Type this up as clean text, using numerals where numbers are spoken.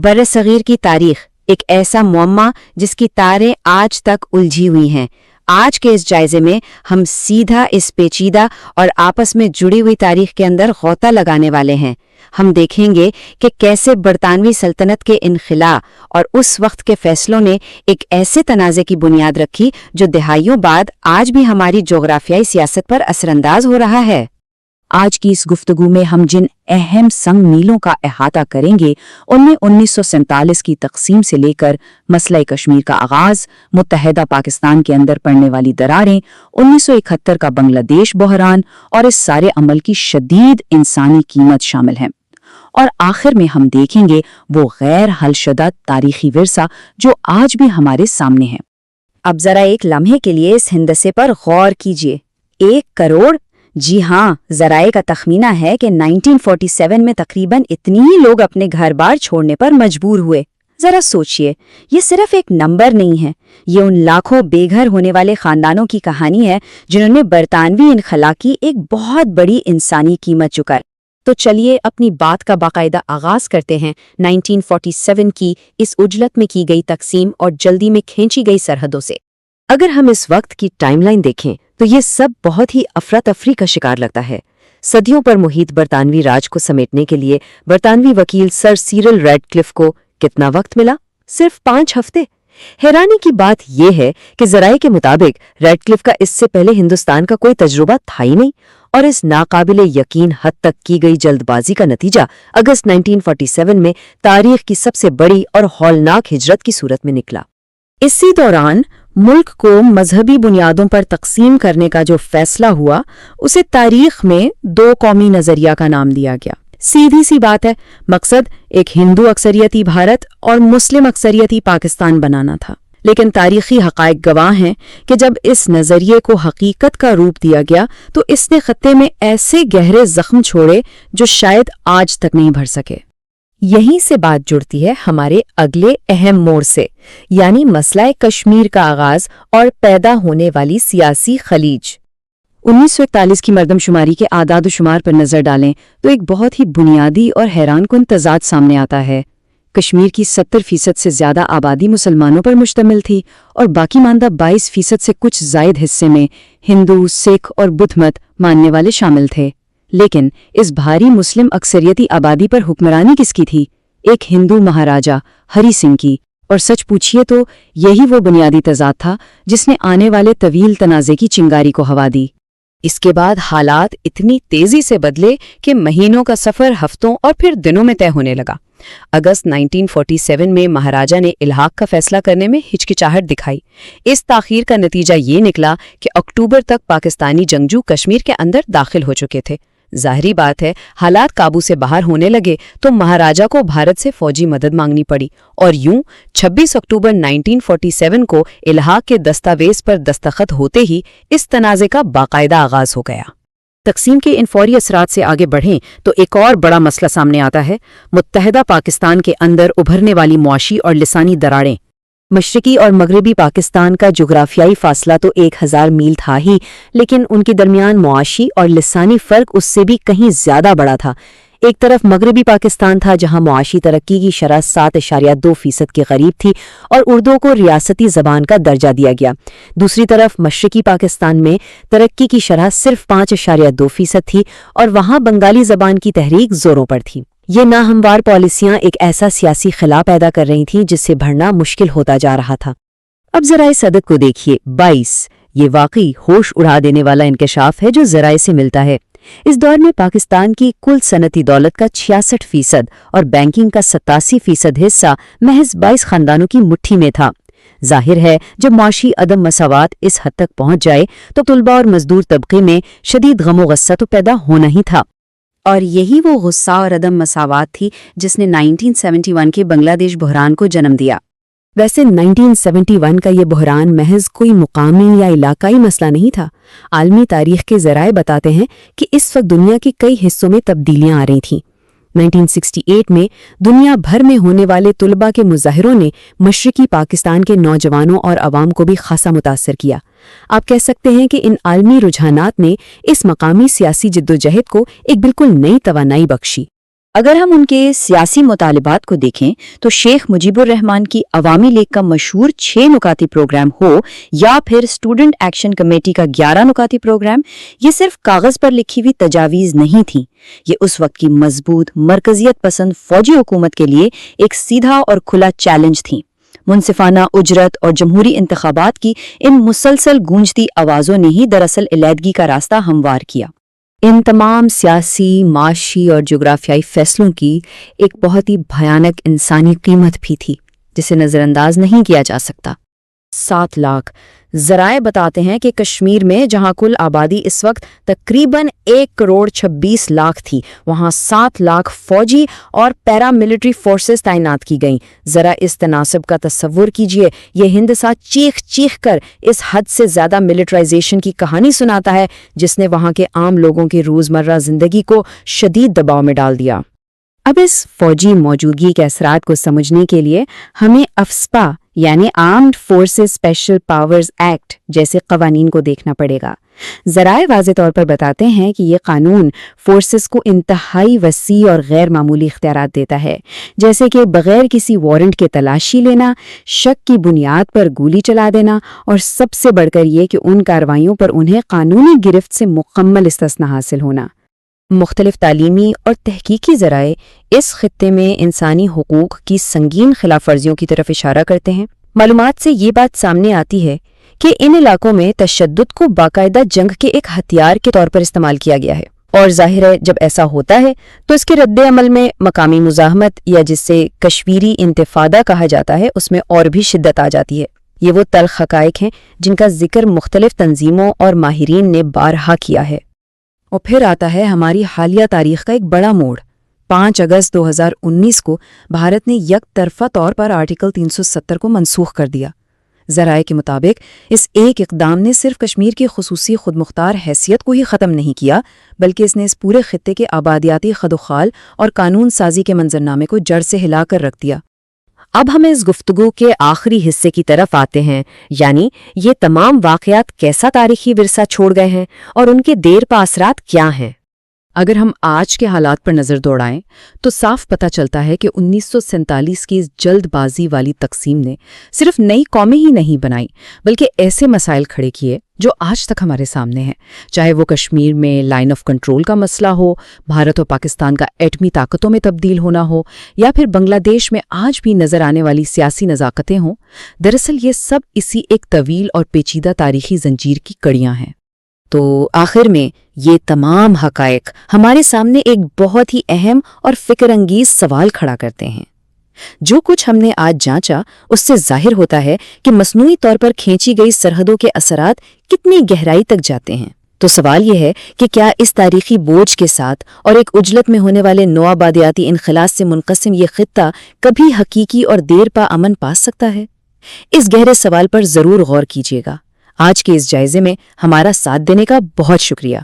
برصغیر کی تاریخ ایک ایسا معمہ جس کی تاریں آج تک الجھی ہوئی ہیں۔ آج کے اس جائزے میں ہم سیدھا اس پیچیدہ اور آپس میں جڑی ہوئی تاریخ کے اندر غوطہ لگانے والے ہیں۔ ہم دیکھیں گے کہ کیسے برطانوی سلطنت کے انخلاء اور اس وقت کے فیصلوں نے ایک ایسے تنازع کی بنیاد رکھی جو دہائیوں بعد آج بھی ہماری جغرافیائی سیاست پر اثر انداز ہو رہا ہے۔ آج کی اس گفتگو میں ہم جن اہم سنگ میلوں کا احاطہ کریں گے ان میں 1947 کی تقسیم سے لے کر مسئلہ کشمیر کا آغاز، متحدہ پاکستان کے اندر پڑنے والی دراریں، 1971 کا بنگلہ دیش بحران اور اس سارے عمل کی شدید انسانی قیمت شامل ہیں۔ اور آخر میں ہم دیکھیں گے وہ غیر حل شدہ تاریخی ورثہ جو آج بھی ہمارے سامنے ہے۔ اب ذرا ایک لمحے کے لیے اس ہندسے پر غور کیجیے۔ 1 کروڑ؟ جی ہاں، ذرائع کا تخمینہ ہے کہ 1947 میں تقریباً اتنی ہی لوگ اپنے گھر بار چھوڑنے پر مجبور ہوئے۔ ذرا سوچئے، یہ صرف ایک نمبر نہیں ہے، یہ ان لاکھوں بے گھر ہونے والے خاندانوں کی کہانی ہے جنہوں نے برطانوی انخلاء کی ایک بہت بڑی انسانی قیمت چکا۔ تو چلیے اپنی بات کا باقاعدہ آغاز کرتے ہیں 1947 کی اس عجلت میں کی گئی تقسیم اور جلدی میں کھینچی گئی سرحدوں سے۔ اگر ہم اس وقت کی ٹائم لائن دیکھیں تو یہ سب بہت ہی افراتفری کا شکار لگتا ہے۔ صدیوں پر محیط برطانوی راج کو سمیٹنے کے لیے برطانوی وکیل سر سیرل ریڈ کلف کو کتنا وقت ملا؟ صرف 5 ہفتے۔ حیرانی کی بات یہ ہے کہ ذرائع کے مطابق ریڈ کلف کا اس سے پہلے ہندوستان کا کوئی تجربہ تھا ہی نہیں، اور اس ناقابل یقین حد تک کی گئی جلد بازی کا نتیجہ اگست 1947 میں تاریخ کی سب سے بڑی اور ہولناک ہجرت کی صورت میں نکلا۔ اسی دوران ملک کو مذہبی بنیادوں پر تقسیم کرنے کا جو فیصلہ ہوا اسے تاریخ میں 2 قومی نظریہ کا نام دیا گیا۔ سیدھی سی بات ہے، مقصد ایک ہندو اکثریتی بھارت اور مسلم اکثریتی پاکستان بنانا تھا۔ لیکن تاریخی حقائق گواہ ہیں کہ جب اس نظریے کو حقیقت کا روپ دیا گیا تو اس نے خطے میں ایسے گہرے زخم چھوڑے جو شاید آج تک نہیں بھر سکے۔ یہیں سے بات جڑتی ہے ہمارے اگلے اہم موڑ سے، یعنی مسئلہ کشمیر کا آغاز اور پیدا ہونے والی سیاسی خلیج۔ 1941 کی مردم شماری کے اعداد و شمار پر نظر ڈالیں تو ایک بہت ہی بنیادی اور حیران کن تضاد سامنے آتا ہے۔ کشمیر کی 70% سے زیادہ آبادی مسلمانوں پر مشتمل تھی اور باقی ماندہ 22% سے کچھ زائد حصے میں ہندو، سکھ اور بدھ مت ماننے والے شامل تھے۔ لیکن اس بھاری مسلم اکثریتی آبادی پر حکمرانی کس کی تھی؟ ایک ہندو مہاراجا ہری سنگھ کی۔ اور سچ پوچھئے تو یہی وہ بنیادی تضاد تھا جس نے آنے والے طویل تنازع کی چنگاری کو ہوا دی۔ اس کے بعد حالات اتنی تیزی سے بدلے کہ مہینوں کا سفر ہفتوں اور پھر دنوں میں طے ہونے لگا۔ اگست 1947 میں مہاراجا نے الحاق کا فیصلہ کرنے میں ہچکچاہٹ دکھائی۔ اس تاخیر کا نتیجہ یہ نکلا کہ اکتوبر تک پاکستانی جنگجو کشمیر کے اندر داخل ہو چکے تھے۔ ظاہری بات ہے، حالات قابو سے باہر ہونے لگے تو مہاراجا کو بھارت سے فوجی مدد مانگنی پڑی، اور یوں 26 اکتوبر 1947 کو الحاق کے دستاویز پر دستخط ہوتے ہی اس تنازع کا باقاعدہ آغاز ہو گیا۔ تقسیم کے ان فوری اثرات سے آگے بڑھیں تو ایک اور بڑا مسئلہ سامنے آتا ہے، متحدہ پاکستان کے اندر ابھرنے والی معاشی اور لسانی دراڑیں۔ مشرقی اور مغربی پاکستان کا جغرافیائی فاصلہ تو 1000 میل تھا ہی، لیکن ان کے درمیان معاشی اور لسانی فرق اس سے بھی کہیں زیادہ بڑا تھا۔ ایک طرف مغربی پاکستان تھا جہاں معاشی ترقی کی شرح 7.2% کے قریب تھی اور اردو کو ریاستی زبان کا درجہ دیا گیا۔ دوسری طرف مشرقی پاکستان میں ترقی کی شرح صرف 5.2% تھی اور وہاں بنگالی زبان کی تحریک زوروں پر تھی۔ یہ ناہموار پالیسیاں ایک ایسا سیاسی خلا پیدا کر رہی تھیں جس سے بڑھنا مشکل ہوتا جا رہا تھا۔ اب ذرائع صدق کو دیکھیے، 22۔ یہ واقعی ہوش اڑا دینے والا انکشاف ہے جو ذرائع سے ملتا ہے۔ اس دور میں پاکستان کی کل صنعتی دولت کا 66% اور بینکنگ کا 87% حصہ محض 22 خاندانوں کی مٹھی میں تھا۔ ظاہر ہے جب معاشی عدم مساوات اس حد تک پہنچ جائے تو طلباء اور مزدور طبقے میں شدید غم و غصہ تو پیدا ہونا ہی تھا۔ اور یہی وہ غصہ اور عدم مساوات تھی جس نے 1971 کے بنگلہ دیش بحران کو جنم دیا۔ ویسے 1971 کا یہ بحران محض کوئی مقامی یا علاقائی مسئلہ نہیں تھا۔ عالمی تاریخ کے ذرائع بتاتے ہیں کہ اس وقت دنیا کے کئی حصوں میں تبدیلیاں آ رہی تھیں۔ 1968 میں دنیا بھر میں ہونے والے طلباء کے مظاہروں نے مشرقی پاکستان کے نوجوانوں اور عوام کو بھی خاصا متاثر کیا۔ آپ کہہ سکتے ہیں کہ ان عالمی رجحانات نے اس مقامی سیاسی جدوجہد کو ایک بالکل نئی توانائی بخشی۔ اگر ہم ان کے سیاسی مطالبات کو دیکھیں تو شیخ مجیب الرحمان کی عوامی لیگ کا مشہور 6 نکاتی پروگرام ہو یا پھر اسٹوڈنٹ ایکشن کمیٹی کا 11 نکاتی پروگرام، یہ صرف کاغذ پر لکھی ہوئی تجاویز نہیں تھیں، یہ اس وقت کی مضبوط مرکزیت پسند فوجی حکومت کے لیے ایک سیدھا اور کھلا چیلنج تھیں۔ منصفانہ اجرت اور جمہوری انتخابات کی ان مسلسل گونجتی آوازوں نے ہی دراصل علیحدگی کا راستہ ہموار کیا۔ ان تمام سیاسی، معاشی اور جغرافیائی فیصلوں کی ایک بہت ہی بھیانک انسانی قیمت بھی تھی جسے نظر انداز نہیں کیا جا سکتا۔ 7 لاکھ ذرائع بتاتے ہیں کہ کشمیر میں جہاں کل آبادی اس وقت تقریباً 1,26,00,000 تھی، وہاں 7 لاکھ فوجی اور پیرا ملٹری فورسز تعینات کی گئیں۔ ذرا اس تناسب کا تصور کیجئے، یہ ہندسہ چیخ چیخ کر اس حد سے زیادہ ملٹرائزیشن کی کہانی سناتا ہے جس نے وہاں کے عام لوگوں کی روزمرہ زندگی کو شدید دباؤ میں ڈال دیا۔ اب اس فوجی موجودگی کے اثرات کو سمجھنے کے لیے ہمیں افسپا یعنی armed forces special powers act جیسے قوانین کو دیکھنا پڑے گا۔ ذرائع واضح طور پر بتاتے ہیں کہ یہ قانون فورسز کو انتہائی وسیع اور غیر معمولی اختیارات دیتا ہے، جیسے کہ بغیر کسی وارنٹ کے تلاشی لینا، شک کی بنیاد پر گولی چلا دینا، اور سب سے بڑھ کر یہ کہ ان کارروائیوں پر انہیں قانونی گرفت سے مکمل استثناء حاصل ہونا۔ مختلف تعلیمی اور تحقیقی ذرائع اس خطے میں انسانی حقوق کی سنگین خلاف ورزیوں کی طرف اشارہ کرتے ہیں۔ معلومات سے یہ بات سامنے آتی ہے کہ ان علاقوں میں تشدد کو باقاعدہ جنگ کے ایک ہتھیار کے طور پر استعمال کیا گیا ہے، اور ظاہر ہے جب ایسا ہوتا ہے تو اس کے رد عمل میں مقامی مزاحمت یا جسے کشمیری انتفادہ کہا جاتا ہے اس میں اور بھی شدت آ جاتی ہے۔ یہ وہ تلخ حقائق ہیں جن کا ذکر مختلف تنظیموں اور ماہرین نے بارہا کیا ہے۔ اور پھر آتا ہے ہماری حالیہ تاریخ کا ایک بڑا موڑ۔ 5 اگست 2019 کو بھارت نے یک طرفہ طور پر آرٹیکل 370 کو منسوخ کر دیا۔ ذرائع کے مطابق اس ایک اقدام نے صرف کشمیر کی خصوصی خود مختار حیثیت کو ہی ختم نہیں کیا، بلکہ اس نے اس پورے خطے کے آبادیاتی خدوخال اور قانون سازی کے منظرنامے کو جڑ سے ہلا کر رکھ دیا۔ اب ہم اس گفتگو کے آخری حصے کی طرف آتے ہیں، یعنی یہ تمام واقعات کیسا تاریخی ورثہ چھوڑ گئے ہیں اور ان کے دیر پا اثرات کیا ہیں۔ اگر ہم آج کے حالات پر نظر دوڑائیں تو صاف پتہ چلتا ہے کہ 1947 کی اس جلد بازی والی تقسیم نے صرف نئی قومیں ہی نہیں بنائی، بلکہ ایسے مسائل کھڑے کیے جو آج تک ہمارے سامنے ہیں، چاہے وہ کشمیر میں لائن آف کنٹرول کا مسئلہ ہو، بھارت اور پاکستان کا ایٹمی طاقتوں میں تبدیل ہونا ہو، یا پھر بنگلہ دیش میں آج بھی نظر آنے والی سیاسی نزاکتیں ہوں۔ دراصل یہ سب اسی ایک طویل اور پیچیدہ تاریخی زنجیر کی کڑیاں ہیں۔ تو آخر میں یہ تمام حقائق ہمارے سامنے ایک بہت ہی اہم اور فکر انگیز سوال کھڑا کرتے ہیں۔ جو کچھ ہم نے آج جانچا اس سے ظاہر ہوتا ہے کہ مصنوعی طور پر کھینچی گئی سرحدوں کے اثرات کتنی گہرائی تک جاتے ہیں۔ تو سوال یہ ہے کہ کیا اس تاریخی بوجھ کے ساتھ اور ایک عجلت میں ہونے والے نوآبادیاتی انخلاء سے منقسم یہ خطہ کبھی حقیقی اور دیر پا امن پا سکتا ہے؟ اس گہرے سوال پر ضرور غور کیجیے گا۔ آج کے اس جائزے میں ہمارا ساتھ دینے کا بہت شکریہ۔